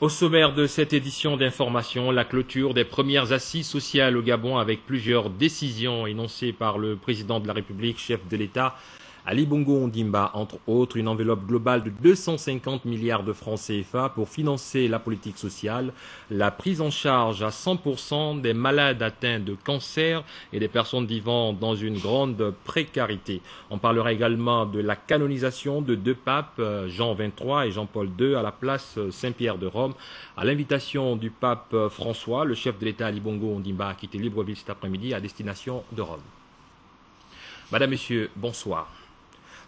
Au sommaire de cette édition d'information, la clôture des premières assises sociales au Gabon avec plusieurs décisions énoncées par le président de la République, chef de l'État, Ali Bongo Ondimba, entre autres une enveloppe globale de 250 milliards de francs CFA pour financer la politique sociale, la prise en charge à 100% des malades atteints de cancer et des personnes vivant dans une grande précarité. On parlera également de la canonisation de deux papes, Jean XXIII et Jean-Paul II, à la place Saint-Pierre de Rome. À l'invitation du pape François, le chef de l'État Ali Bongo Ondimba a quitté Libreville cet après-midi à destination de Rome. Madame, Messieurs, bonsoir.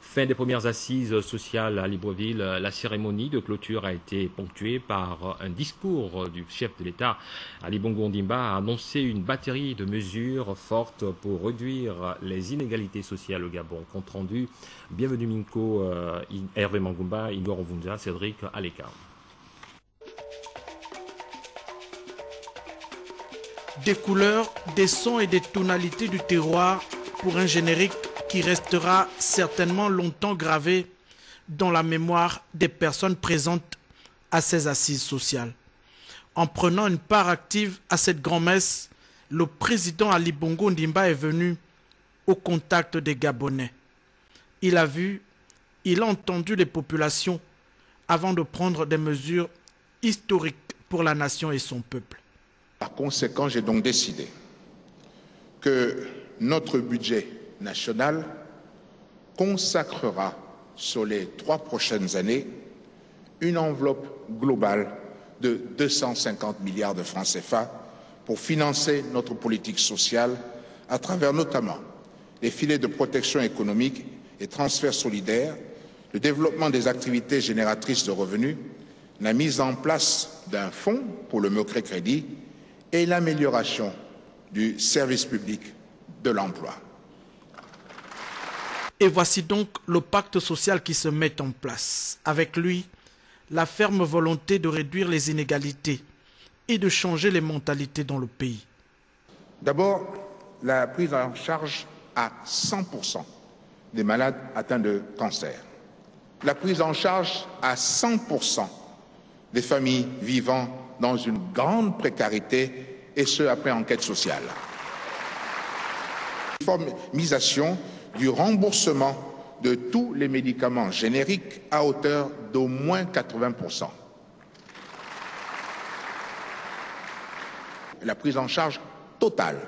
Fin des premières assises sociales à Libreville, la cérémonie de clôture a été ponctuée par un discours du chef de l'État. Ali Bongo Ondimba a annoncé une batterie de mesures fortes pour réduire les inégalités sociales au Gabon. Compte rendu, bienvenue Minko, Hervé Mangumba, Igor Ovunza, Cédric Aleka. Des couleurs, des sons et des tonalités du terroir pour un générique qui restera certainement longtemps gravé dans la mémoire des personnes présentes à ces assises sociales. En prenant une part active à cette grand-messe, le président Ali Bongo Ondimba est venu au contact des Gabonais. Il a vu, il a entendu les populations avant de prendre des mesures historiques pour la nation et son peuple. Par conséquent, j'ai donc décidé que notre budget national consacrera sur les 3 prochaines années une enveloppe globale de 250 milliards de francs CFA pour financer notre politique sociale à travers notamment les filets de protection économique et transferts solidaires, le développement des activités génératrices de revenus, la mise en place d'un fonds pour le microcrédit et l'amélioration du service public de l'emploi. Et voici donc le pacte social qui se met en place. Avec lui, la ferme volonté de réduire les inégalités et de changer les mentalités dans le pays. D'abord, la prise en charge à 100% des malades atteints de cancer. La prise en charge à 100% des familles vivant dans une grande précarité, et ce après enquête sociale. Uniformisation du remboursement de tous les médicaments génériques à hauteur d'au moins 80%. La prise en charge totale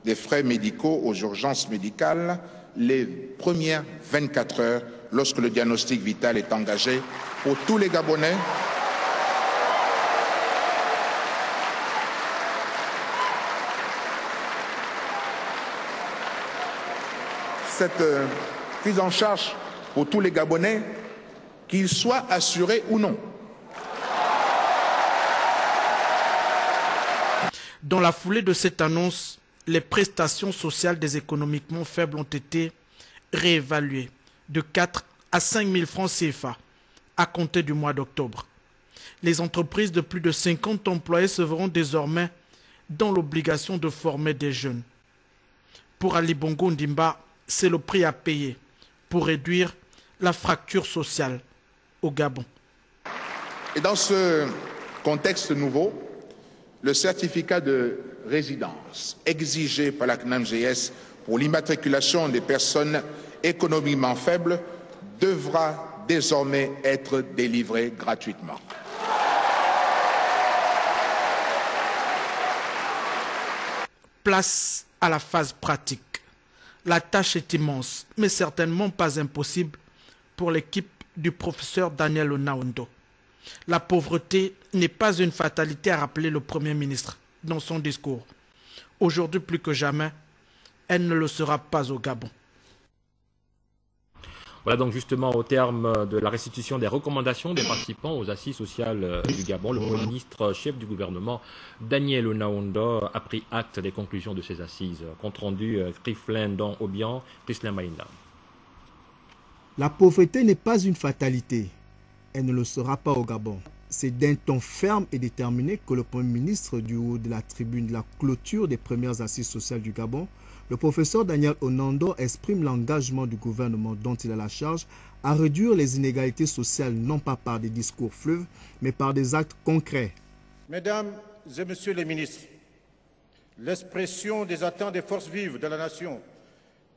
des frais médicaux aux urgences médicales les premières 24 heures lorsque le diagnostic vital est engagé pour tous les Gabonais. Cette prise en charge pour tous les Gabonais, qu'ils soient assurés ou non. Dans la foulée de cette annonce, les prestations sociales des économiquement faibles ont été réévaluées de 4 à 5 000 francs CFA à compter du mois d'octobre. Les entreprises de plus de 50 employés se verront désormais dans l'obligation de former des jeunes. Pour Ali Bongo Ondimba, c'est le prix à payer pour réduire la fracture sociale au Gabon. Et dans ce contexte nouveau, le certificat de résidence exigé par la CNAMGS pour l'immatriculation des personnes économiquement faibles devra désormais être délivré gratuitement. Place à la phase pratique. La tâche est immense, mais certainement pas impossible pour l'équipe du professeur Daniel Onaondo. La pauvreté n'est pas une fatalité, a rappelé le Premier ministre dans son discours. Aujourd'hui plus que jamais, elle ne le sera pas au Gabon. Voilà donc justement au terme de la restitution des recommandations des participants aux assises sociales du Gabon, le Premier ministre chef du gouvernement Daniel Onaondo a pris acte des conclusions de ces assises. Compte rendu Kriflin Don Obian, Christian Maïna. La pauvreté n'est pas une fatalité. Elle ne le sera pas au Gabon. C'est d'un ton ferme et déterminé que le Premier ministre, du haut de la tribune de la clôture des premières assises sociales du Gabon, Le professeur Daniel Onando exprime l'engagement du gouvernement dont il a la charge à réduire les inégalités sociales non pas par des discours fleuves, mais par des actes concrets. Mesdames et Messieurs les ministres, l'expression des attentes des forces vives de la nation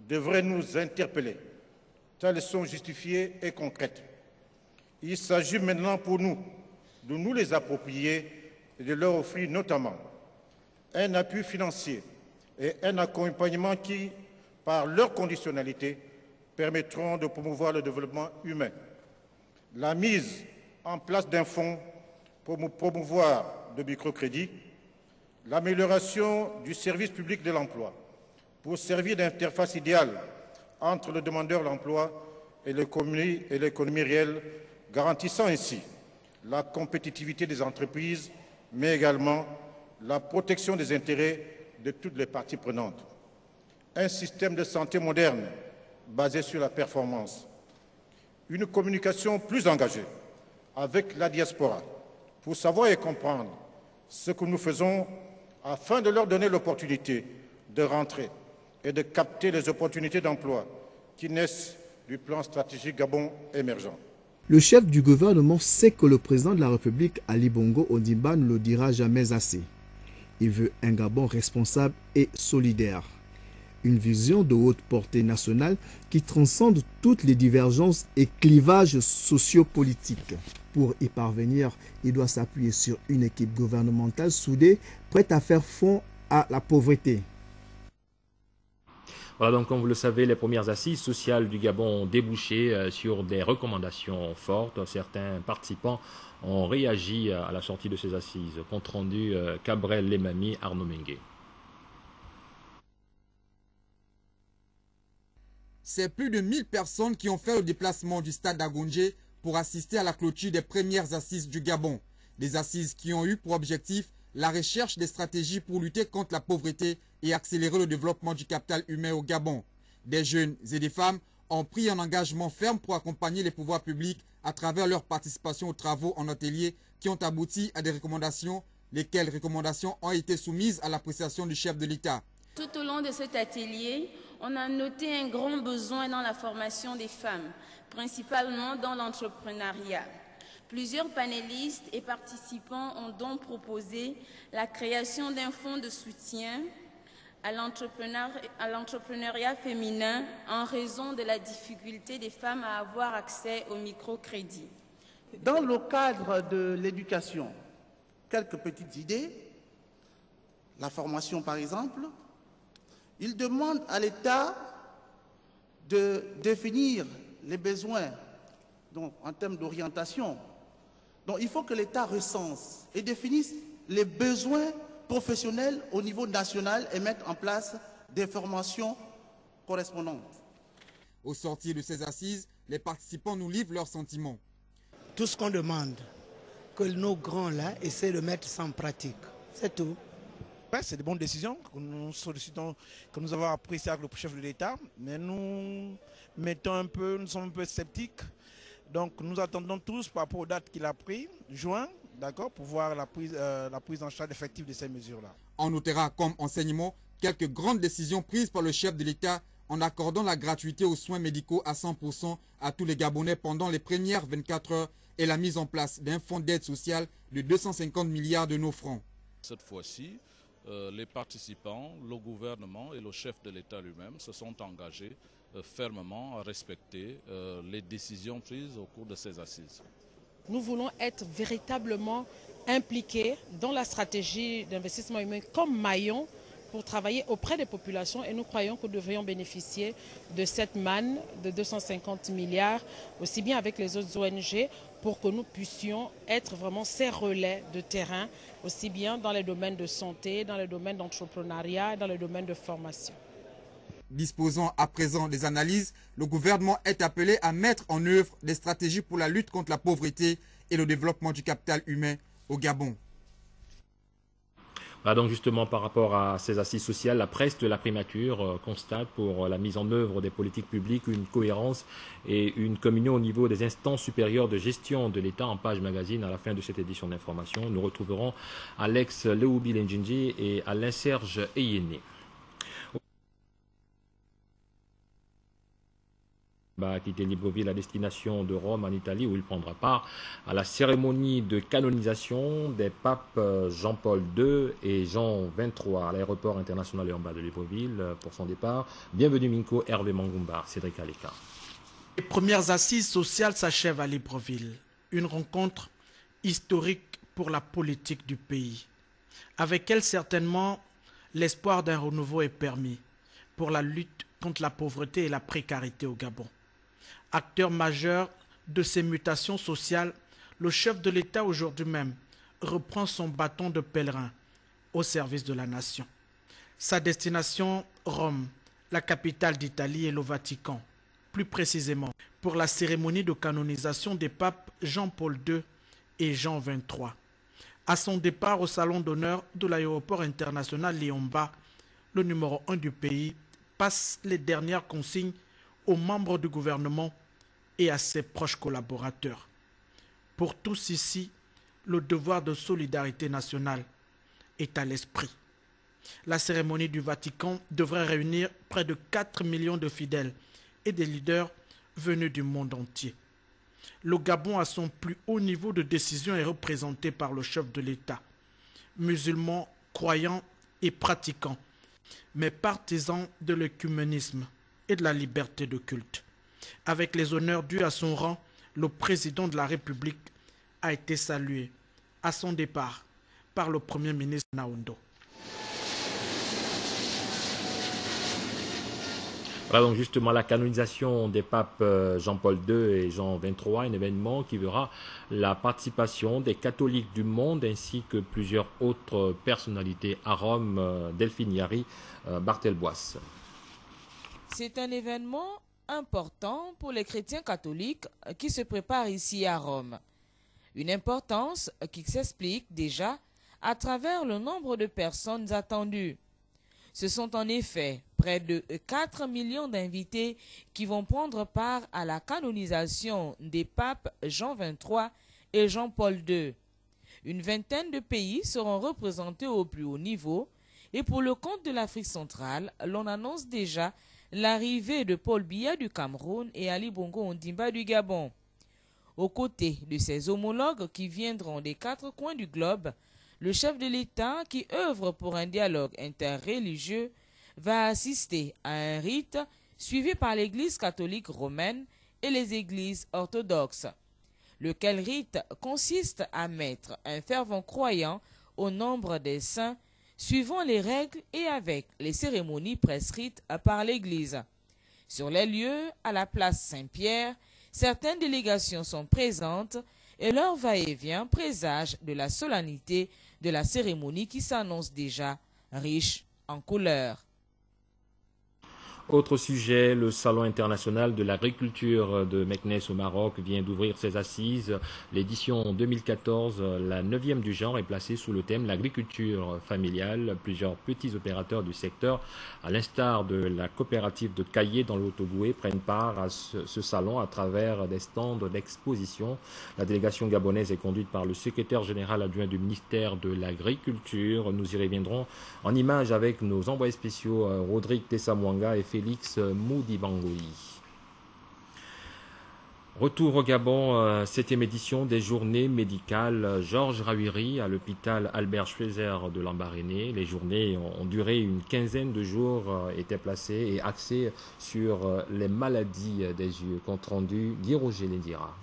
devrait nous interpeller, tant elles sont justifiées et concrètes. Il s'agit maintenant pour nous de nous les approprier et de leur offrir notamment un appui financier et un accompagnement qui, par leur conditionnalité, permettront de promouvoir le développement humain. La mise en place d'un fonds pour promouvoir le microcrédit, l'amélioration du service public de l'emploi pour servir d'interface idéale entre le demandeur d'emploi et l'économie réelle, garantissant ainsi la compétitivité des entreprises, mais également la protection des intérêts de toutes les parties prenantes. Un système de santé moderne basé sur la performance. Une communication plus engagée avec la diaspora pour savoir et comprendre ce que nous faisons afin de leur donner l'opportunité de rentrer et de capter les opportunités d'emploi qui naissent du plan stratégique Gabon émergent. Le chef du gouvernement sait que le président de la République, Ali Bongo Ondimba, ne le dira jamais assez. Il veut un Gabon responsable et solidaire. Une vision de haute portée nationale qui transcende toutes les divergences et clivages sociopolitiques. Pour y parvenir, il doit s'appuyer sur une équipe gouvernementale soudée, prête à faire front à la pauvreté. Voilà, donc comme vous le savez, les premières assises sociales du Gabon ont débouché sur des recommandations fortes. Certains participants ont réagi à la sortie de ces assises. Compte rendu Cabrel Lemami, Arnaud Mengue. C'est plus de 1000 personnes qui ont fait le déplacement du stade d'Agonje pour assister à la clôture des premières assises du Gabon. Des assises qui ont eu pour objectif la recherche des stratégies pour lutter contre la pauvreté et accélérer le développement du capital humain au Gabon. Des jeunes et des femmes ont pris un engagement ferme pour accompagner les pouvoirs publics à travers leur participation aux travaux en atelier qui ont abouti à des recommandations, lesquelles recommandations ont été soumises à l'appréciation du chef de l'État. Tout au long de cet atelier, on a noté un grand besoin dans la formation des femmes, principalement dans l'entrepreneuriat. Plusieurs panélistes et participants ont donc proposé la création d'un fonds de soutien à l'entrepreneuriat féminin en raison de la difficulté des femmes à avoir accès au microcrédit. Dans le cadre de l'éducation, quelques petites idées. La formation, par exemple, il demande à l'État de définir les besoins donc, en termes d'orientation. Donc il faut que l'État recense et définisse les besoins professionnels au niveau national et mettre en place des formations correspondantes. Au sortir de ces assises, les participants nous livrent leurs sentiments. Tout ce qu'on demande, que nos grands-là essaient de mettre ça en pratique. C'est tout. Ouais, c'est de bonnes décisions que nous sollicitons, que nous avons appréciées avec le chef de l'État, mais nous sommes un peu sceptiques. Donc nous attendons tous par rapport aux dates qu'il a prises, juin, d'accord, pour voir la prise en charge effective de ces mesures-là. On notera comme enseignement quelques grandes décisions prises par le chef de l'État en accordant la gratuité aux soins médicaux à 100% à tous les Gabonais pendant les premières 24 heures et la mise en place d'un fonds d'aide sociale de 250 milliards de nos francs. Cette fois-ci, les participants, le gouvernement et le chef de l'État lui-même se sont engagés fermement à respecter les décisions prises au cours de ces assises. Nous voulons être véritablement impliqués dans la stratégie d'investissement humain comme maillon pour travailler auprès des populations et nous croyons que nous devrions bénéficier de cette manne de 250 milliards, aussi bien avec les autres ONG, pour que nous puissions être vraiment ces relais de terrain, aussi bien dans les domaines de santé, dans les domaines d'entrepreneuriat, dans les domaines de formation. Disposant à présent des analyses, le gouvernement est appelé à mettre en œuvre des stratégies pour la lutte contre la pauvreté et le développement du capital humain au Gabon. Voilà, donc justement par rapport à ces assises sociales, la presse de la primature constate pour la mise en œuvre des politiques publiques une cohérence et une communion au niveau des instances supérieures de gestion de l'État. En page magazine, à la fin de cette édition d'information, nous retrouverons Alex Leoubi Lenjinji et Alain Serge Eyene. va quitter Libreville à destination de Rome en Italie où il prendra part à la cérémonie de canonisation des papes Jean-Paul II et Jean XXIII à l'aéroport international Léon-Bas de Libreville pour son départ. Bienvenue Minko, Hervé Mangumba, Cédric Aleka. Les premières assises sociales s'achèvent à Libreville. Une rencontre historique pour la politique du pays. Avec elle, certainement, l'espoir d'un renouveau est permis pour la lutte contre la pauvreté et la précarité au Gabon. Acteur majeur de ces mutations sociales, le chef de l'État aujourd'hui même reprend son bâton de pèlerin au service de la nation. Sa destination, Rome, la capitale d'Italie et le Vatican, plus précisément pour la cérémonie de canonisation des papes Jean-Paul II et Jean XXIII. À son départ au salon d'honneur de l'aéroport international Léon-Bas, le numéro 1 du pays passe les dernières consignes aux membres du gouvernement et à ses proches collaborateurs. Pour tous ici, le devoir de solidarité nationale est à l'esprit. La cérémonie du Vatican devrait réunir près de 4 millions de fidèles et des leaders venus du monde entier. Le Gabon, à son plus haut niveau de décision, est représenté par le chef de l'État, musulman, croyant et pratiquant, mais partisan de l'œcuménisme et de la liberté de culte. Avec les honneurs dus à son rang, le président de la République a été salué à son départ par le Premier ministre Naoundo. Voilà donc justement la canonisation des papes Jean-Paul II et Jean XXIII, un événement qui verra la participation des catholiques du monde ainsi que plusieurs autres personnalités à Rome, Delphine Yari, Barthel Boisse. C'est un événement important pour les chrétiens catholiques qui se préparent ici à Rome. Une importance qui s'explique déjà à travers le nombre de personnes attendues. Ce sont en effet près de 4 millions d'invités qui vont prendre part à la canonisation des papes Jean XXIII et Jean-Paul II. Une vingtaine de pays seront représentés au plus haut niveau et pour le compte de l'Afrique centrale, l'on annonce déjà l'arrivée de Paul Biya du Cameroun et Ali Bongo Ondimba du Gabon. Aux côtés de ses homologues qui viendront des 4 coins du globe, le chef de l'État, qui œuvre pour un dialogue interreligieux, va assister à un rite suivi par l'Église catholique romaine et les églises orthodoxes, lequel rite consiste à mettre un fervent croyant au nombre des saints, suivant les règles et avec les cérémonies prescrites par l'Église. Sur les lieux, à la place Saint-Pierre, certaines délégations sont présentes et leur va-et-vient présage de la solennité de la cérémonie qui s'annonce déjà riche en couleurs. Autre sujet, le Salon international de l'agriculture de Meknès au Maroc vient d'ouvrir ses assises. L'édition 2014, la 9e du genre, est placée sous le thème l'agriculture familiale. Plusieurs petits opérateurs du secteur, à l'instar de la coopérative de Caillé dans l'Haut-Ogooué, prennent part à ce salon à travers des stands d'exposition. La délégation gabonaise est conduite par le secrétaire général adjoint du ministère de l'Agriculture. Nous y reviendrons en images avec nos envoyés spéciaux Rodrigue Tessamouanga et Félix Moudibangoui. Retour au Gabon, 7e édition des journées médicales Georges Rawiri à l'hôpital Albert Schweitzer de Lambaréné. Les journées ont duré une quinzaine de jours, étaient placées et axées sur les maladies des yeux. Compte rendu, Guy Roger Lendira.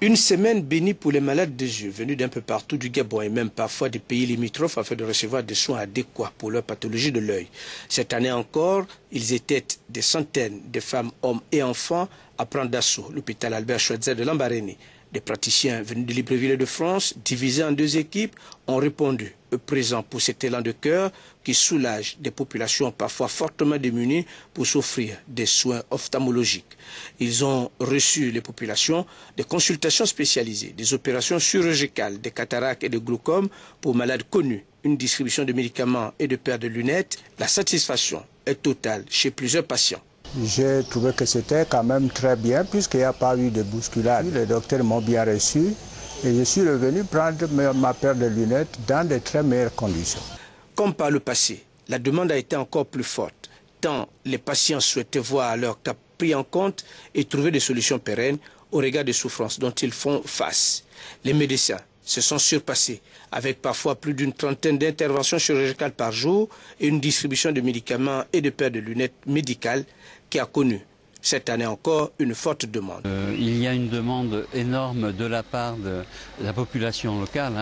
Une semaine bénie pour les malades des yeux venus d'un peu partout du Gabon et même parfois des pays limitrophes afin de recevoir des soins adéquats pour leur pathologie de l'œil. Cette année encore, ils étaient des centaines de femmes, hommes et enfants à prendre d'assaut l'hôpital Albert Schweitzer de Lambaréné. Des praticiens venus de Libreville et de France, divisés en 2 équipes, ont répondu présent pour cet élan de cœur qui soulage des populations parfois fortement démunies pour s'offrir des soins ophtalmologiques. Ils ont reçu les populations des consultations spécialisées, des opérations chirurgicales, des cataractes et des glaucomes pour malades connus, une distribution de médicaments et de paires de lunettes. La satisfaction est totale chez plusieurs patients. J'ai trouvé que c'était quand même très bien puisqu'il n'y a pas eu de bousculade. Les docteurs m'ont bien reçu et je suis revenu prendre ma paire de lunettes dans de très meilleures conditions. Comme par le passé, la demande a été encore plus forte. tant les patients souhaitaient voir leur cas pris en compte et trouver des solutions pérennes au regard des souffrances dont ils font face. Les médecins se sont surpassés avec parfois plus d'une trentaine d'interventions chirurgicales par jour et une distribution de médicaments et de paires de lunettes médicales qui a connu cette année encore une forte demande. Il y a une demande énorme de la part de la population locale,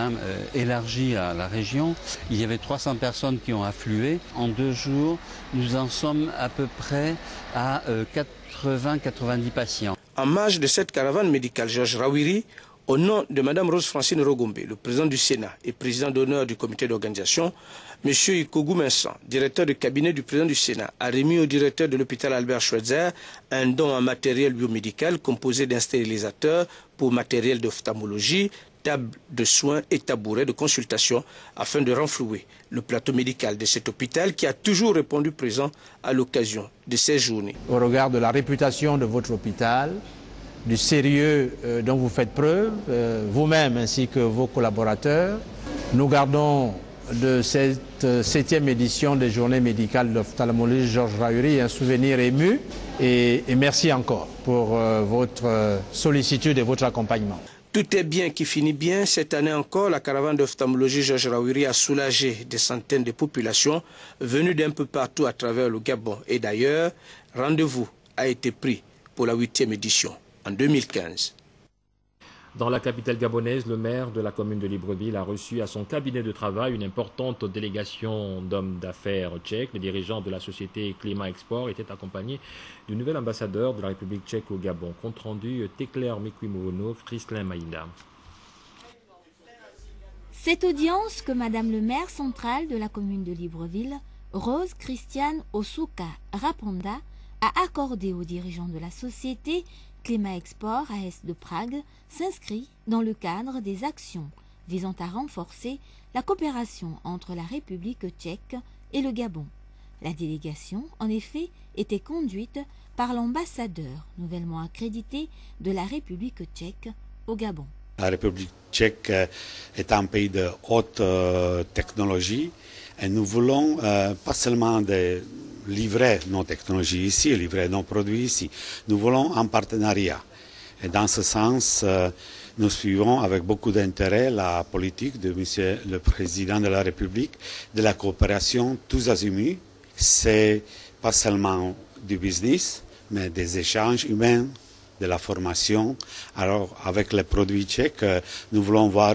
élargie à la région. Il y avait 300 personnes qui ont afflué. En 2 jours, nous en sommes à peu près à 80-90 patients. En marge de cette caravane médicale, Georges Rawiri, au nom de Mme Rose-Francine Rogombe, le président du Sénat et président d'honneur du comité d'organisation, M. Ikogu Minsan, directeur de cabinet du président du Sénat, a remis au directeur de l'hôpital Albert Schweitzer un don en matériel biomédical composé d'un stérilisateur pour matériel d'ophtalmologie, table de soins et tabouret de consultation afin de renflouer le plateau médical de cet hôpital qui a toujours répondu présent à l'occasion de ces journées. Au regard de la réputation de votre hôpital, du sérieux dont vous faites preuve, vous-même ainsi que vos collaborateurs, nous gardons de cette 7e édition des journées médicales d'ophtalmologie Georges Rawiri un souvenir ému et merci encore pour votre sollicitude et votre accompagnement. Tout est bien qui finit bien. Cette année encore, la caravane d'ophtalmologie Georges Rawiri a soulagé des centaines de populations venues d'un peu partout à travers le Gabon et d'ailleurs. Rendez-vous a été pris pour la 8e édition en 2015. Dans la capitale gabonaise, le maire de la commune de Libreville a reçu à son cabinet de travail une importante délégation d'hommes d'affaires tchèques. Les dirigeants de la société Climat Export étaient accompagnés du nouvel ambassadeur de la République tchèque au Gabon. Compte rendu Tekler Mikwimono, Christlin Maïda. Cette audience que Madame le maire central de la commune de Libreville, Rose Christiane Osuka Raponda, a accordée aux dirigeants de la société Climat Export AS de Prague s'inscrit dans le cadre des actions visant à renforcer la coopération entre la République tchèque et le Gabon. La délégation, en effet, était conduite par l'ambassadeur nouvellement accrédité de la République tchèque au Gabon. La République tchèque est un pays de haute technologie et nous voulons pas seulement livrer nos technologies ici, livrer nos produits ici. Nous voulons un partenariat. Et dans ce sens, nous suivons avec beaucoup d'intérêt la politique de M. le Président de la République de la coopération tous azimuts. C'est pas seulement du business, mais des échanges humains, de la formation. Alors, avec les produits tchèques, nous voulons voir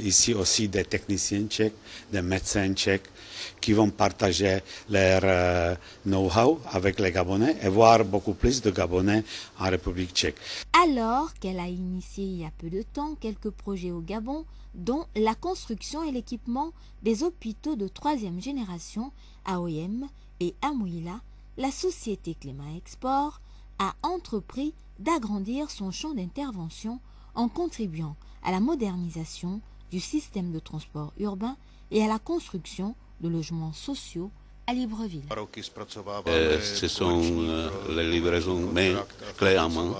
ici aussi des techniciens tchèques, des médecins tchèques, qui vont partager leur know-how avec les Gabonais et voir beaucoup plus de Gabonais en République tchèque. Alors qu'elle a initié il y a peu de temps quelques projets au Gabon, dont la construction et l'équipement des hôpitaux de 3e génération à Oyem et à Mouila, la société Climat Export a entrepris d'agrandir son champ d'intervention en contribuant à la modernisation du système de transport urbain et à la construction de logements sociaux à Libreville. Ce sont les livraisons mais clés en main.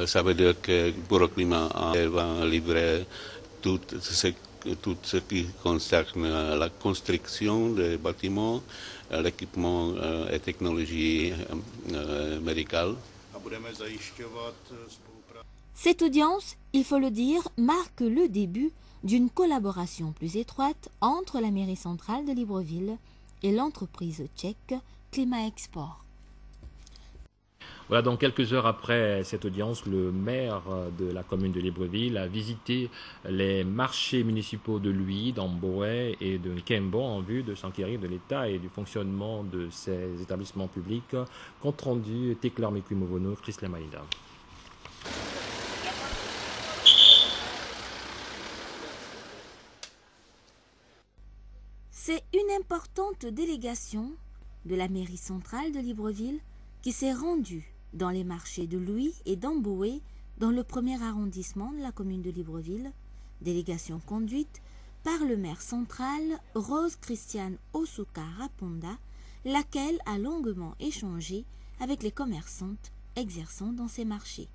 Ça veut dire que pour Climat va livrer tout ce qui concerne la construction des bâtiments, l'équipement et technologie médicale. Cette audience, il faut le dire, marque le début d'une collaboration plus étroite entre la mairie centrale de Libreville et l'entreprise tchèque Climat Export. Voilà, donc quelques heures après cette audience, le maire de la commune de Libreville a visité les marchés municipaux de Lui, d'Amboé et de Kembo en vue de s'enquérir de l'état et du fonctionnement de ces établissements publics. Compte rendu Tekler Mikwimono, Christlin Maïda. C'est une importante délégation de la mairie centrale de Libreville qui s'est rendue dans les marchés de Louis et d'Amboé dans le 1er arrondissement de la commune de Libreville, délégation conduite par le maire central Rose Christiane Osuka Raponda, laquelle a longuement échangé avec les commerçantes exerçant dans ces marchés.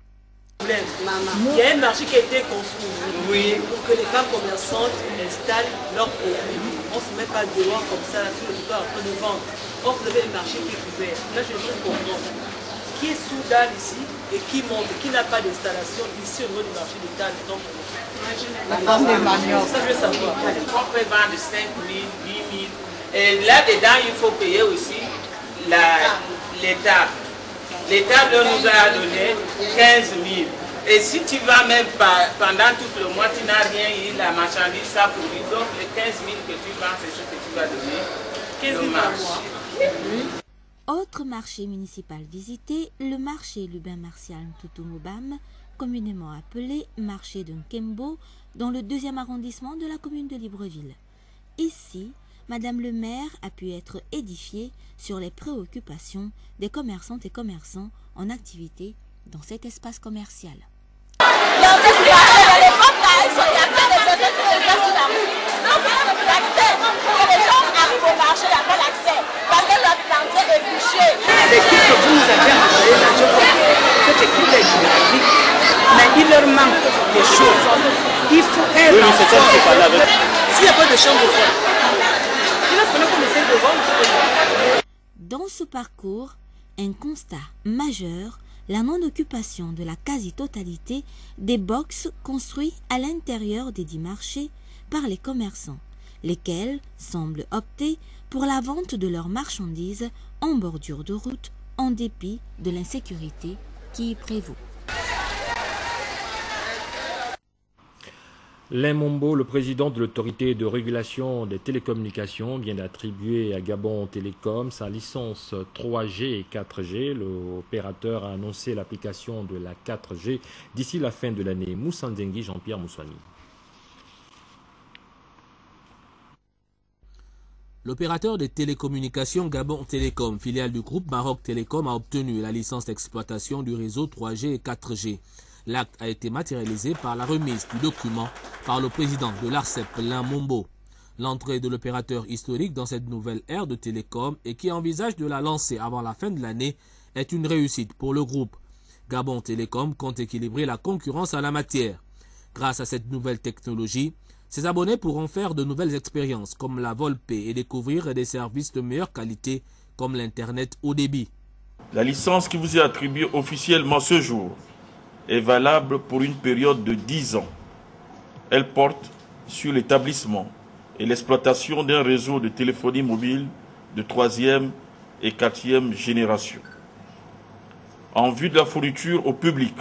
Il y a un marché qui a été construit pour que les femmes commerçantes installent leurs produits. On ne se met pas dehors comme ça, sur le toit en train de vendre. Or, vous avez le marché qui est couvert. Là, je veux comprendre qui est sous dalle ici et qui monte, qui n'a pas d'installation ici au niveau du marché de dalle. La femme des maniocs. Ça, je veux savoir. On peut vendre 5 000, 8 000. Et là-dedans, il faut payer aussi l'État. L'État nous a donné 15 000. Et si tu vas même pendant tout le mois, tu n'as rien eu, la marchandise, ça pourrit. Donc les 15 000 que tu vends, c'est ce que tu vas donner. 15 000 par mois. Autre marché municipal visité, le marché Lubin Martial Ntutumobam, communément appelé marché de Nkembo, dans le 2e arrondissement de la commune de Libreville. Ici, Madame le maire a pu être édifiée sur les préoccupations des commerçantes et commerçants en activité dans cet espace commercial. L'équipe que vous nous avez envoyée, cette équipe est dynamique, mais il leur manque des choses. Il faut un renfort. S'il n'y a pas de chambre de fond, il va falloir qu'on essaie de vendre. Dans ce parcours, un constat majeur, la non-occupation de la quasi-totalité des box construits à l'intérieur des 10 marchés par les commerçants, lesquels semblent opter pour la vente de leurs marchandises en bordure de route en dépit de l'insécurité qui y prévaut. Alain Mombo, le président de l'autorité de régulation des télécommunications, vient d'attribuer à Gabon Télécom sa licence 3G et 4G. L'opérateur a annoncé l'application de la 4G d'ici la fin de l'année. Moussa Ndengi, Jean-Pierre Moussani. L'opérateur de télécommunications Gabon Télécom, filiale du groupe Maroc Télécom, a obtenu la licence d'exploitation du réseau 3G et 4G. L'acte a été matérialisé par la remise du document par le président de l'ARCEP, Alain Mombo. L'entrée de l'opérateur historique dans cette nouvelle ère de télécom et qui envisage de la lancer avant la fin de l'année est une réussite pour le groupe. Gabon Télécom compte équilibrer la concurrence à la matière. Grâce à cette nouvelle technologie, ses abonnés pourront faire de nouvelles expériences comme la VoLP et découvrir des services de meilleure qualité comme l'Internet haut débit. La licence qui vous est attribuée officiellement ce jour est valable pour une période de 10 ans. Elle porte sur l'établissement et l'exploitation d'un réseau de téléphonie mobile de 3e et 4e génération. En vue de la fourniture au public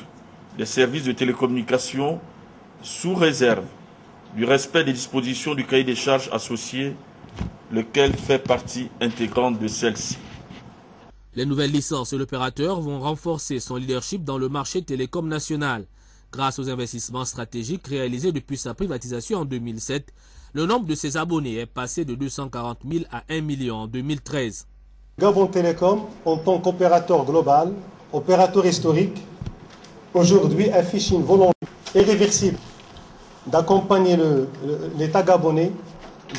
des services de télécommunication sous réserve du respect des dispositions du cahier des charges associé, lequel fait partie intégrante de celle-ci. Les nouvelles licences et l'opérateur vont renforcer son leadership dans le marché télécom national. Grâce aux investissements stratégiques réalisés depuis sa privatisation en 2007, le nombre de ses abonnés est passé de 240 000 à 1 million en 2013. Gabon Télécom, en tant qu'opérateur global, opérateur historique, aujourd'hui affiche une volonté irréversible d'accompagner l'État gabonais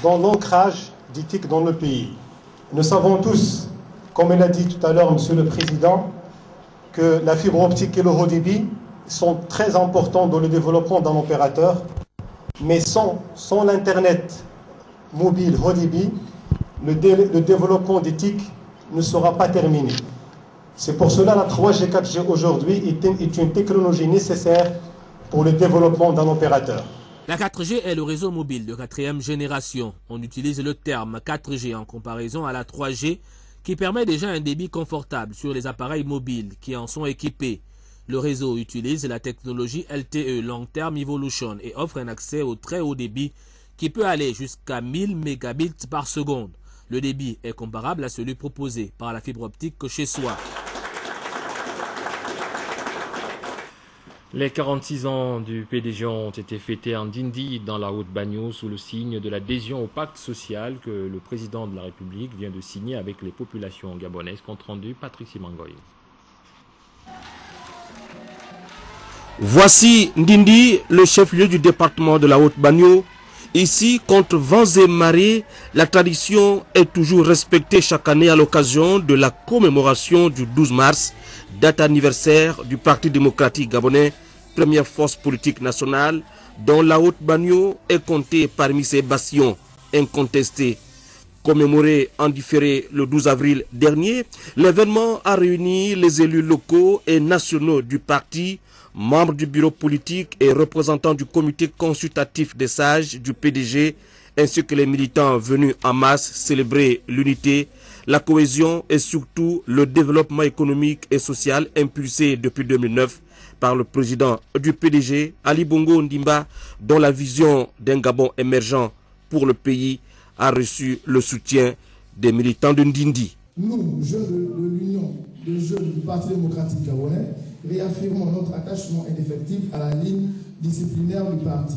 dans l'ancrage d'éthique dans le pays. Nous savons tous, comme l'a dit tout à l'heure Monsieur le Président, que la fibre optique et le haut débit sont très importants dans le développement d'un opérateur, mais sans l'Internet mobile haut débit, le développement d'éthique ne sera pas terminé. C'est pour cela que la 3G 4G aujourd'hui est une technologie nécessaire pour le développement d'un opérateur. La 4G est le réseau mobile de 4e génération. On utilise le terme 4G en comparaison à la 3G qui permet déjà un débit confortable sur les appareils mobiles qui en sont équipés. Le réseau utilise la technologie LTE, Long Term Evolution, et offre un accès au très haut débit qui peut aller jusqu'à 1000 mégabits par seconde. Le débit est comparable à celui proposé par la fibre optique chez soi. Les 46 ans du PDG ont été fêtés en Dindi, dans la Haute-Bagno, sous le signe de l'adhésion au pacte social que le président de la République vient de signer avec les populations gabonaises. Compte rendu, Patrick Simangoy. Voici Ndindi, le chef-lieu du département de la Haute-Bagno. Ici, contre vents et marées, la tradition est toujours respectée chaque année à l'occasion de la commémoration du 12 mars, date anniversaire du Parti démocratique gabonais première force politique nationale, dont la Haute-Banio est comptée parmi ses bastions incontestés. Commémoré en différé le 12 avril dernier, l'événement a réuni les élus locaux et nationaux du parti, membres du bureau politique et représentants du comité consultatif des sages du PDG, ainsi que les militants venus en masse célébrer l'unité, la cohésion et surtout le développement économique et social impulsé depuis 2009 par le président du PDG, Ali Bongo Ondimba, dont la vision d'un Gabon émergent pour le pays a reçu le soutien des militants de Ndindi. Nous, jeunes de l'Union des jeunes du Parti démocratique gabonais, réaffirmons notre attachement indéfectible à la ligne disciplinaire du parti.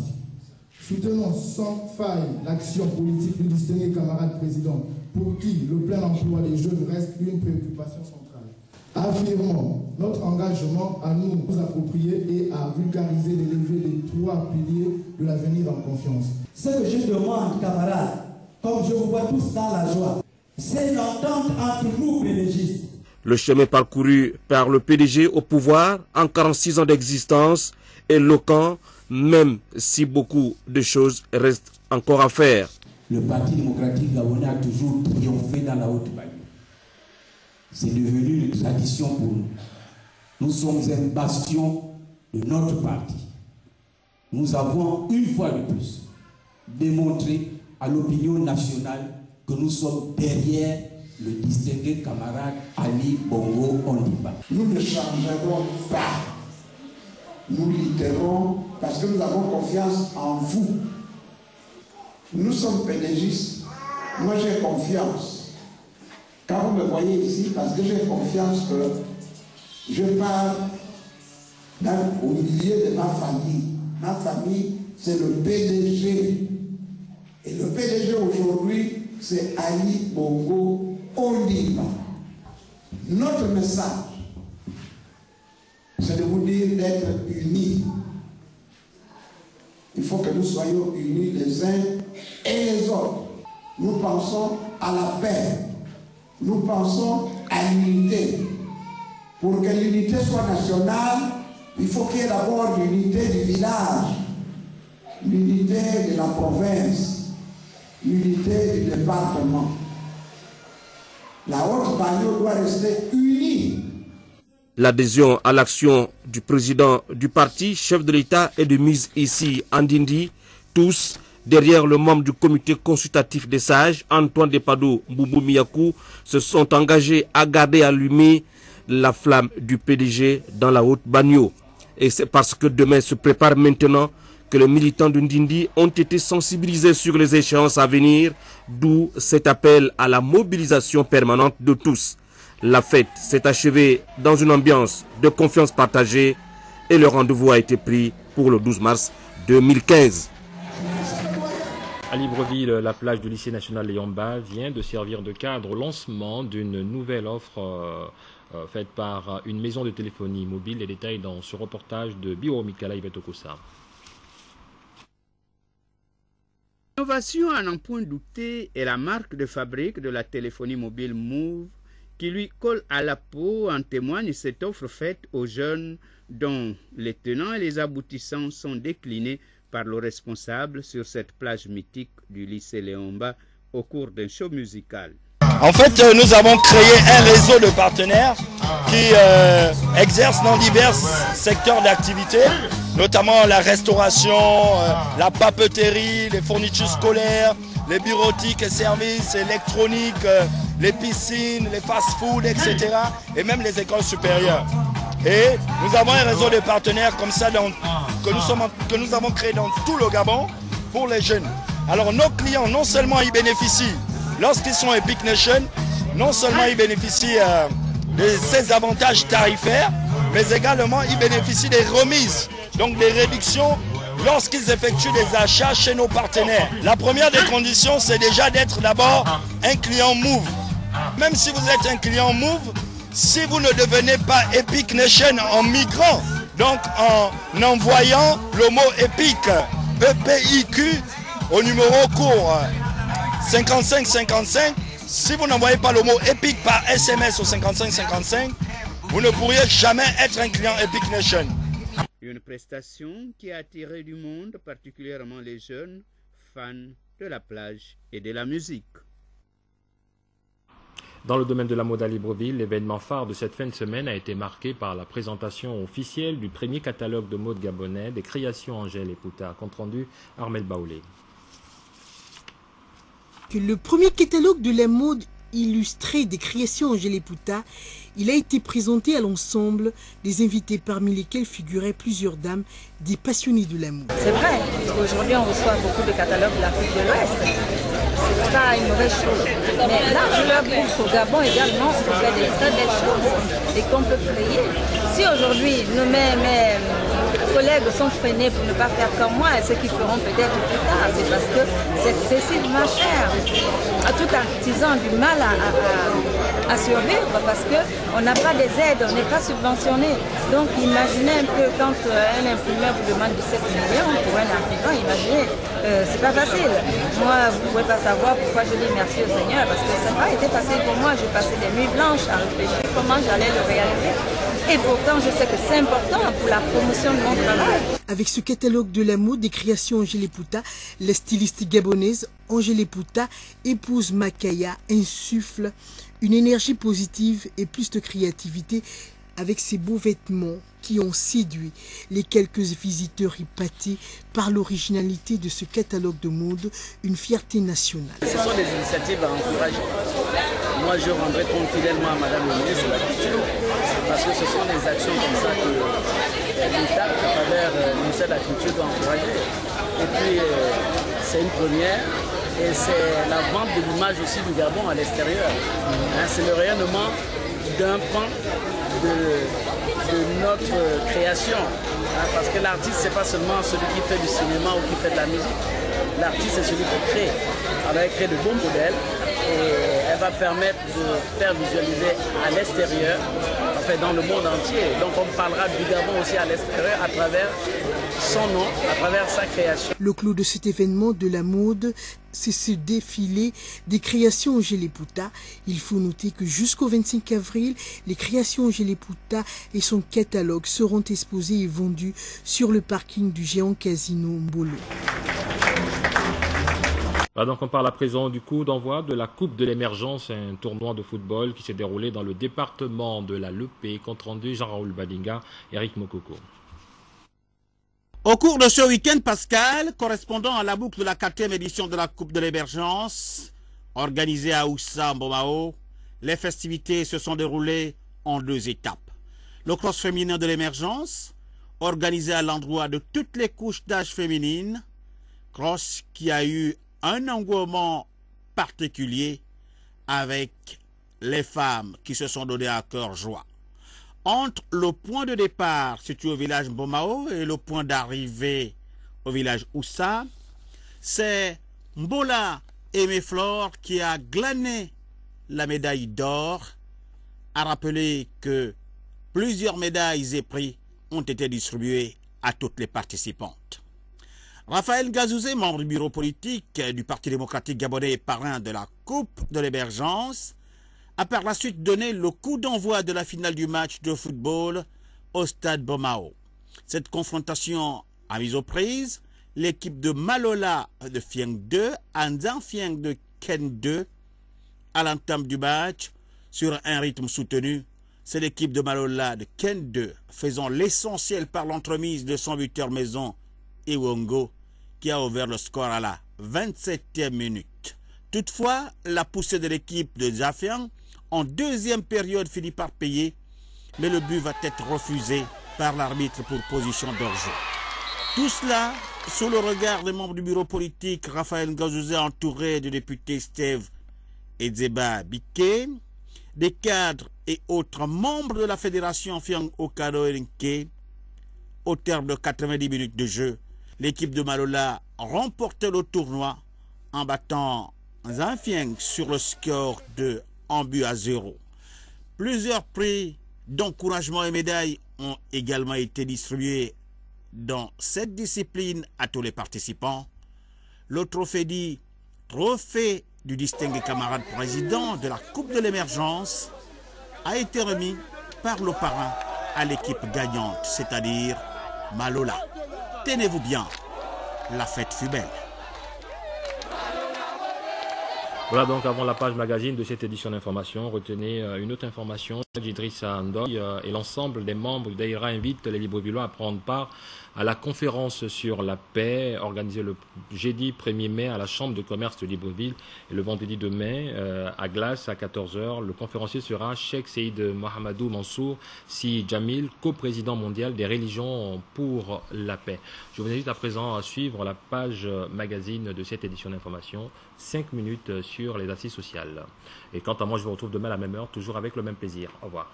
Soutenons sans faille l'action politique du distingué camarade président, pour qui le plein emploi des jeunes reste une préoccupation centrale. Affirmons notre engagement à nous approprier et à vulgariser l'élevé des 3 piliers de l'avenir en confiance. Ce que je demande, camarades, comme je vous vois tous dans la joie, c'est l'entente entre nous, PDGistes. Le chemin parcouru par le PDG au pouvoir en 46 ans d'existence est éloquent, même si beaucoup de choses restent encore à faire. Le Parti démocratique gabonais a toujours triomphé dans la Haute-Banio. C'est devenu une tradition pour nous. Nous sommes un bastion de notre parti. Nous avons une fois de plus démontré à l'opinion nationale que nous sommes derrière le distingué camarade Ali Bongo Ondimba. Nous ne changerons pas. Nous lutterons parce que nous avons confiance en vous. Nous sommes pédagistes. Moi j'ai confiance. Quand vous me voyez ici, parce que j'ai confiance que je parle au milieu de ma famille. Ma famille, c'est le PDG. Et le PDG aujourd'hui, c'est Ali Bongo Ondimba. Notre message, c'est de vous dire d'être unis. Il faut que nous soyons unis les uns et les autres. Nous pensons à la paix. Nous pensons à l'unité. Pour que l'unité soit nationale, il faut qu'il y ait d'abord l'unité du village, l'unité de la province, l'unité du département. La Haute-Banio doit rester unie. L'adhésion à l'action du président du parti, chef de l'État, est de mise ici en Ndindi. Tous, derrière le membre du comité consultatif des sages, Antoine Depado Mboubou Miyakou, se sont engagés à garder allumée la flamme du PDG dans la Haute-Banio. Et c'est parce que demain se prépare maintenant que les militants de Ndindi ont été sensibilisés sur les échéances à venir, d'où cet appel à la mobilisation permanente de tous. La fête s'est achevée dans une ambiance de confiance partagée et le rendez-vous a été pris pour le 12 mars 2015. À Libreville, la plage du lycée national Léomba vient de servir de cadre au lancement d'une nouvelle offre faite par une maison de téléphonie mobile. Les détails dans ce reportage de Biro Mikala Ibetokosa. L'innovation à n'en point douter est la marque de fabrique de la téléphonie mobile Move qui lui colle à la peau. En témoigne cette offre faite aux jeunes dont les tenants et les aboutissants sont déclinés par le responsable sur cette plage mythique du lycée Léomba au cours d'un show musical. En fait, nous avons créé un réseau de partenaires qui exercent dans divers secteurs d'activité, notamment la restauration, la papeterie, les fournitures scolaires, les bureautiques et services électroniques, les piscines, les fast-foods, etc. et même les écoles supérieures. Et nous avons un réseau de partenaires comme ça que nous avons créé dans tout le Gabon pour les jeunes. Alors nos clients non seulement y bénéficient lorsqu'ils sont Epic Nation, non seulement ils bénéficient de ces avantages tarifaires, mais également ils bénéficient des remises, donc des réductions lorsqu'ils effectuent des achats chez nos partenaires. La première des conditions, c'est déjà d'être d'abord un client Move. Même si vous êtes un client Move, si vous ne devenez pas Epic Nation en migrant, donc en envoyant le mot Epic, EPIQ, au numéro court 5555, si vous n'envoyez pas le mot Epic par SMS au 5555, vous ne pourriez jamais être un client Epic Nation. Une prestation qui a attiré du monde, particulièrement les jeunes fans de la plage et de la musique. Dans le domaine de la mode à Libreville, l'événement phare de cette fin de semaine a été marqué par la présentation officielle du premier catalogue de mode gabonais des créations Angèle et Pouta. Compte rendu, Armel Baoulé. Le premier catalogue de la mode illustré des créations Angèle et Pouta, il a été présenté à l'ensemble des invités parmi lesquels figuraient plusieurs dames, des passionnés de la mode. C'est vrai, aujourd'hui on reçoit beaucoup de catalogues de l'Afrique de l'Ouest. C'est pas une mauvaise chose. Mais là, je leur prouve qu'au Gabon également, on peut faire des très belles choses et qu'on peut créer. Si aujourd'hui, mes collègues sont freinés pour ne pas faire comme moi, et ce qu'ils feront peut-être plus tard, c'est parce que c'est excessivement cher. À tout artisan du mal à survivre parce qu'on n'a pas des aides, on n'est pas subventionné. Donc imaginez un peu quand un imprimeur vous demande 17 millions pour un artisan, imaginez, c'est pas facile. Moi, vous ne pouvez pas savoir pourquoi je dis merci au Seigneur, parce que ça n'a pas été facile pour moi. J'ai passé des nuits blanches à réfléchir comment j'allais le réaliser. Et pourtant, je sais que c'est important pour la promotion de mon travail. Avec ce catalogue de la mode des créations Angèle et Pouta, la styliste gabonaise Angèle et Pouta, épouse Makaya, insuffle une énergie positive et plus de créativité avec ses beaux vêtements qui ont séduit les quelques visiteurs épatés par l'originalité de ce catalogue de mode, une fierté nationale. Ce sont des initiatives à encourager. Moi, je rendrai compte fidèlement à Madame le ministre de la Culture, parce que ce sont des actions comme ça que l'État, à travers le ministère de la Culture, doit encourager. Et puis, c'est une première. Et c'est la vente de l'image aussi du Gabon à l'extérieur. C'est le rayonnement d'un pan de notre création. Parce que l'artiste, ce n'est pas seulement celui qui fait du cinéma ou qui fait de la musique. L'artiste, c'est celui qui crée. Elle va créer de bons modèles et elle va permettre de faire visualiser à l'extérieur, enfin dans le monde entier. Donc on parlera du Gabon aussi à l'extérieur à travers son nom, à travers sa création. Le clou de cet événement de la mode, c'est ce défilé des créations Angèle et Pouta. Il faut noter que jusqu'au 25 avril, les créations Angèle et Pouta et son catalogue seront exposés et vendus sur le parking du géant casino Mbolo. Donc on parle à présent du coup d'envoi de la Coupe de l'émergence, un tournoi de football qui s'est déroulé dans le département de la Lepé, compte rendu Jean-Raoul Badinga, Eric Mokoko. Au cours de ce week-end pascal, correspondant à la boucle de la 4e édition de la Coupe de l'émergence, organisée à Oussa, Mbomao, les festivités se sont déroulées en 2 étapes. Le cross féminin de l'émergence, organisé à l'endroit de toutes les couches d'âge féminines, cross qui a eu un engouement particulier avec les femmes qui se sont données à cœur joie. Entre le point de départ situé au village Mbomao et le point d'arrivée au village Oussa, c'est Mbola Aimé-Flore qui a glané la médaille d'or, a rappelé que plusieurs médailles et prix ont été distribués à toutes les participantes. Raphaël Gazouzé, membre du bureau politique du Parti démocratique gabonais et parrain de la Coupe de l'émergence, a par la suite donné le coup d'envoi de la finale du match de football au stade Mbomao. Cette confrontation a mis aux prises l'équipe de Malola de Fieng 2 à Nzan Fieng de Ken 2 à l'entame du match sur un rythme soutenu. C'est l'équipe de Malola de Ken 2 faisant l'essentiel par l'entremise de son buteur maison Iwongo qui a ouvert le score à la 27e minute. Toutefois, la poussée de l'équipe de Zafiang en deuxième période finit par payer, mais le but va être refusé par l'arbitre pour position d'hors-jeu. Tout cela sous le regard des membres du bureau politique Raphaël Gazouzé entouré du député Steve Edzeba Biké, des cadres et autres membres de la fédération Fiang Okado Elinke. Au terme de 90 minutes de jeu, l'équipe de Malola remportait le tournoi en battant Zanfieng sur le score de 1-0. Plusieurs prix d'encouragement et médailles ont également été distribués dans cette discipline à tous les participants. Le trophée dit trophée du distingué camarade président de la Coupe de l'émergence a été remis par le parrain à l'équipe gagnante, c'est-à-dire Malola. Tenez-vous bien, la fête fut belle. Voilà donc avant la page magazine de cette édition d'information, retenez une autre information. Idrissa Ndoye et l'ensemble des membres d'Aïra invitent les Librevillois à prendre part à la conférence sur la paix organisée le jeudi 1er mai à la Chambre de commerce de Libreville et le vendredi 2 mai à Glace à 14h. Le conférencier sera Cheikh Seyd Mohamedou Mansour Si Djamil, coprésident mondial des religions pour la paix. Je vous invite à présent à suivre la page magazine de cette édition d'information. 5 minutes sur les assises sociales. Et quant à moi, je vous retrouve demain à la même heure, toujours avec le même plaisir. Au revoir.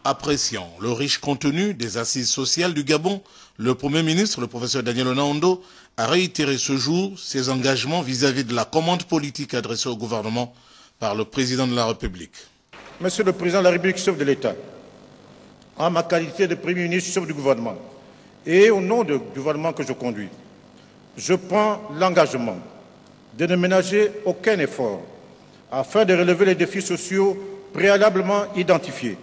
Appréciant le riche contenu des assises sociales du Gabon, le Premier ministre, le professeur Daniel Onaondo, a réitéré ce jour ses engagements vis-à-vis de la commande politique adressée au gouvernement par le président de la République. Monsieur le Président de la République, chef de l'État, en ma qualité de Premier ministre, chef du gouvernement, et au nom du gouvernement que je conduis, je prends l'engagement de ne ménager aucun effort afin de relever les défis sociaux préalablement identifiés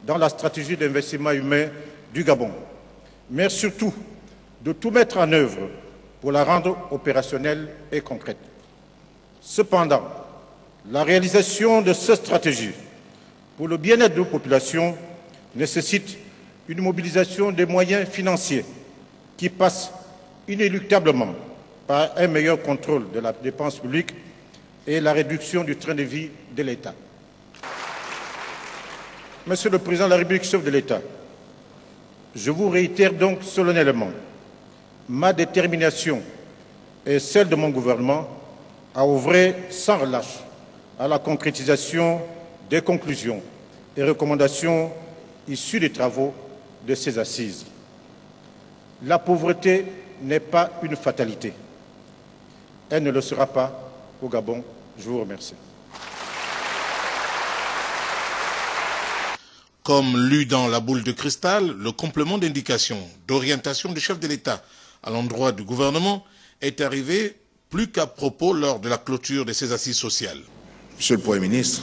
dans la stratégie d'investissement humain du Gabon, mais surtout de tout mettre en œuvre pour la rendre opérationnelle et concrète. Cependant, la réalisation de cette stratégie pour le bien-être de nos populations nécessite une mobilisation des moyens financiers qui passe inéluctablement par un meilleur contrôle de la dépense publique et la réduction du train de vie de l'État. Monsieur le Président de la République, chef de l'État, je vous réitère donc solennellement ma détermination et celle de mon gouvernement à œuvrer sans relâche à la concrétisation des conclusions et recommandations issues des travaux de ces assises. La pauvreté n'est pas une fatalité. Elle ne le sera pas au Gabon. Je vous remercie. Comme lu dans la boule de cristal, le complément d'indication, d'orientation du chef de l'État à l'endroit du gouvernement est arrivé plus qu'à propos lors de la clôture de ces assises sociales. Monsieur le Premier ministre,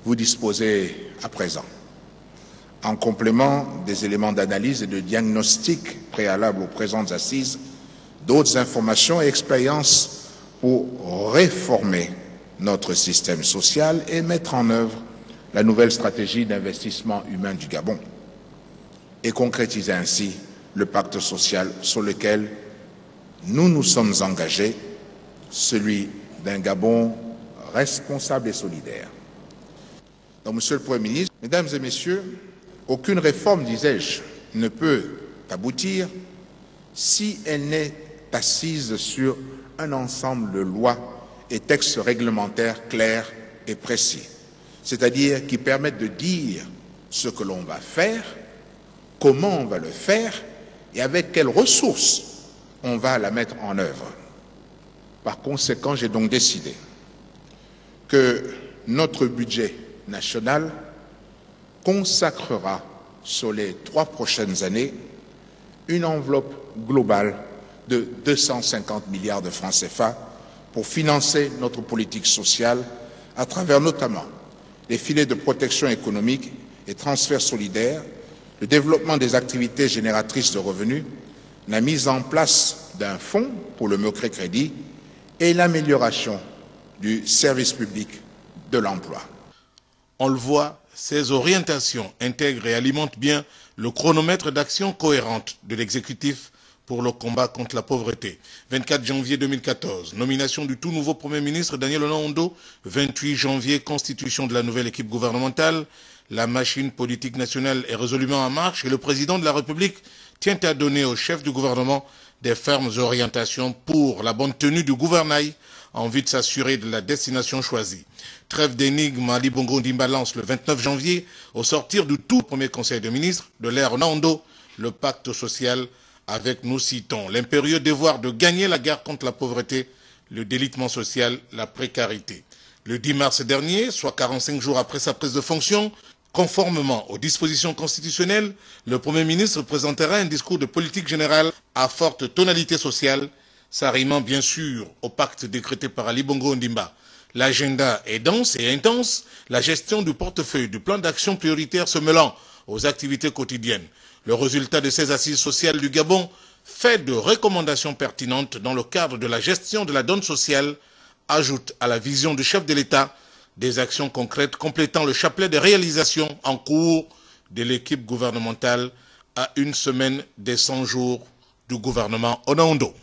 vous disposez à présent, en complément des éléments d'analyse et de diagnostic préalables aux présentes assises, d'autres informations et expériences pour réformer notre système social et mettre en œuvre la nouvelle stratégie d'investissement humain du Gabon et concrétiser ainsi le pacte social sur lequel nous nous sommes engagés, celui d'un Gabon responsable et solidaire. Donc, Monsieur le Premier ministre, Mesdames et Messieurs, aucune réforme, disais-je, ne peut aboutir si elle n'est assise sur un ensemble de lois et textes réglementaires clairs et précis, c'est-à-dire qui permettent de dire ce que l'on va faire, comment on va le faire et avec quelles ressources on va la mettre en œuvre. Par conséquent, j'ai donc décidé que notre budget national consacrera sur les 3 prochaines années une enveloppe globale de 250 milliards de francs CFA pour financer notre politique sociale à travers notamment les filets de protection économique et transferts solidaires, le développement des activités génératrices de revenus, la mise en place d'un fonds pour le microcrédit et l'amélioration du service public de l'emploi. On le voit, ces orientations intègrent et alimentent bien le chronomètre d'action cohérente de l'exécutif pour le combat contre la pauvreté. 24 janvier 2014, nomination du tout nouveau Premier ministre Daniel Onaondo. 28 janvier, constitution de la nouvelle équipe gouvernementale. La machine politique nationale est résolument en marche et le président de la République tient à donner au chef du gouvernement des fermes orientations pour la bonne tenue du gouvernail en vue de s'assurer de la destination choisie. Trêve d'énigmes à Ali Bongo Ondimba lance le 29 janvier, au sortir du tout premier conseil de ministres de l'ère Onaondo, le pacte social avec, nous citons, l'impérieux devoir de gagner la guerre contre la pauvreté, le délitement social, la précarité. Le 10 mars dernier, soit 45 jours après sa prise de fonction, conformément aux dispositions constitutionnelles, le Premier ministre présentera un discours de politique générale à forte tonalité sociale, s'arrimant bien sûr au pacte décrété par Ali Bongo Ondimba. L'agenda est dense et intense, la gestion du portefeuille du plan d'action prioritaire se mêlant aux activités quotidiennes. Le résultat de ces assises sociales du Gabon fait de recommandations pertinentes dans le cadre de la gestion de la donne sociale, ajoute à la vision du chef de l'État des actions concrètes complétant le chapelet de réalisations en cours de l'équipe gouvernementale à une semaine des 100 jours du gouvernement Onaondo.